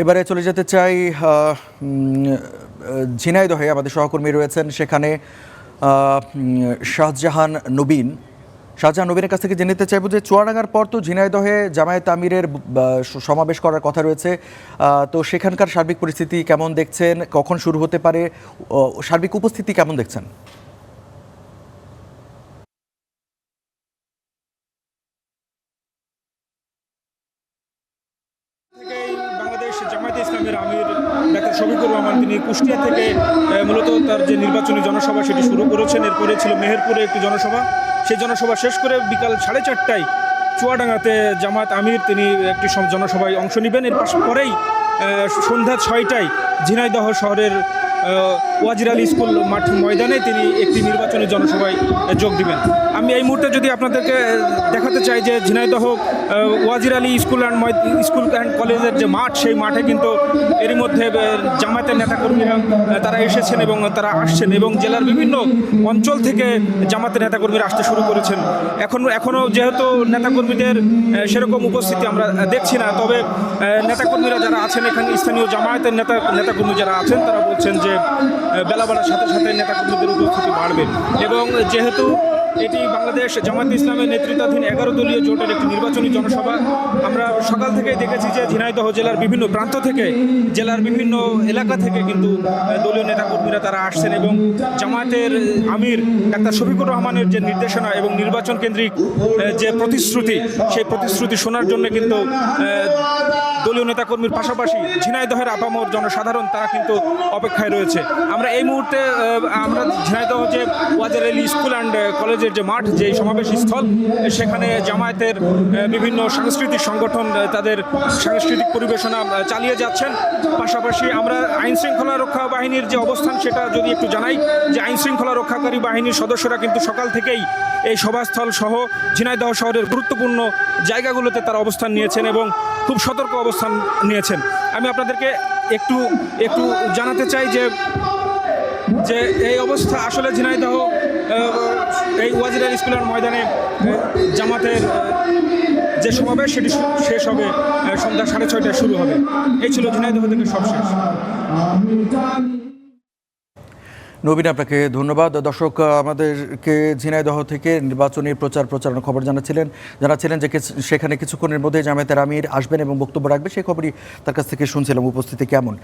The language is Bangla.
এবারে চলে যেতে চাই ঝিনাইদহে। আমাদের সহকর্মী রয়েছেন সেখানে শাহজাহান নবীনের কাছ থেকে জেনে নিতে চাইব যে চুয়াডাঙ্গার পর তো ঝিনাইদহে জামায়াত আমিরের সমাবেশ করার কথা রয়েছে, তো সেখানকার সার্বিক পরিস্থিতি কেমন দেখছেন, কখন শুরু হতে পারে, সার্বিক উপস্থিতি কেমন দেখছেন? বাংলাদেশ জামায়াতে ইসলামের আমির ডাক্তার শফিকুর রহমান তিনি কুষ্টিয়া থেকে মূলত তার যে নির্বাচনী জনসভা সেটি শুরু করেছেন। এরপরে ছিল মেহেরপুরে একটি জনসভা, সেই জনসভা শেষ করে বিকাল 4:30টায় চুয়াডাঙ্গাতে জামায়াত আমির তিনি একটি জনসভায় অংশ নেবেন। এর পরেই সন্ধ্যা 6টায় ঝিনাইদহ শহরের ওয়াজির আলী স্কুল মাঠ ময়দানে তিনি একটি নির্বাচনী জনসভায় যোগ দিবেন। আমি এই মুহূর্তে যদি আপনাদেরকে দেখাতে চাই যে ঝিনাইদহ ওয়াজির আলী স্কুল অ্যান্ড কলেজের যে মাঠ, সেই মাঠে কিন্তু এরই মধ্যে জামায়াতের নেতাকর্মীরা তারা এসেছেন এবং তারা আসছেন, এবং জেলার বিভিন্ন অঞ্চল থেকে জামায়াতের নেতাকর্মীরা আসতে শুরু করেছেন। এখনও যেহেতু নেতাকর্মীদের সেরকম উপস্থিতি আমরা দেখছি না, তবে নেতাকর্মীরা যারা আছেন এখানে, স্থানীয় জামায়াতের নেতাকর্মী যারা আছেন, তারা বলছেন যে বেলা বাড়ার সাথে সাথে নেতাকর্মীদের উপস্থিতি বাড়বে। এবং যেহেতু এটি বাংলাদেশ জামায়াত ইসলামের নেতৃত্বাধীন 11 দলীয় জোটের একটি নির্বাচনী জনসভা, আমরা সকাল থেকেই দেখেছি যে ঝিনাইদহ জেলার বিভিন্ন প্রান্ত থেকে, জেলার বিভিন্ন এলাকা থেকে কিন্তু দলীয় নেতাকর্মীরা তারা আসছেন, এবং জামায়াতের আমির ডাক্তার শফিকুর রহমানের যে নির্দেশনা এবং নির্বাচন কেন্দ্রিক যে প্রতিশ্রুতি, সেই প্রতিশ্রুতি শোনার জন্য কিন্তু দলীয় নেতাকর্মীর পাশাপাশি ঝিনাইদহের আপামর জনসাধারণ তারা কিন্তু অপেক্ষায় রয়েছে। আমরা এই মুহূর্তে ঝিনাইদহ যে ওয়াজির আলী স্কুল অ্যান্ড কলেজের যে মাঠ, যে সমাবেশ স্থল, সেখানে জামায়াতের বিভিন্ন সাংস্কৃতিক সংগঠন তাদের সাংস্কৃতিক পরিবেশনা চালিয়ে যাচ্ছেন। পাশাপাশি আমরা আইন শৃঙ্খলা রক্ষা বাহিনীর যে অবস্থান সেটা যদি একটু জানাই, যে আইন শৃঙ্খলা রক্ষাকারী বাহিনীর সদস্যরা কিন্তু সকাল থেকেই এই সভাস্থল সহ ঝিনাইদহ শহরের গুরুত্বপূর্ণ জায়গাগুলোতে তারা অবস্থান নিয়েছেন এবং খুব সতর্ক অবস্থান নিয়েছেন। আমি আপনাদেরকে একটু জানাতে চাই যে এই অবস্থা আসলে ঝিনাইদহ এই ওয়াজির আলী স্কুলের ময়দানে জামাতের যে সমাবেশ সেটি শেষ হবে সন্ধ্যা 6:30টায় শুরু হবে। এই ছিল ঝিনাইদহ থেকে সবশেষ। নবীন, আপনাকে ধন্যবাদ। দর্শক, আমাদেরকে ঝিনাইদহ থেকে নির্বাচনী প্রচারণার খবর জানাচ্ছিলেন যে সেখানে কিছুক্ষণের মধ্যে জামায়াতের আমির আসবেন এবং বক্তব্য রাখবেন, সেই খবরই তার কাছ থেকে শুনছিলাম। উপস্থিতি কেমন?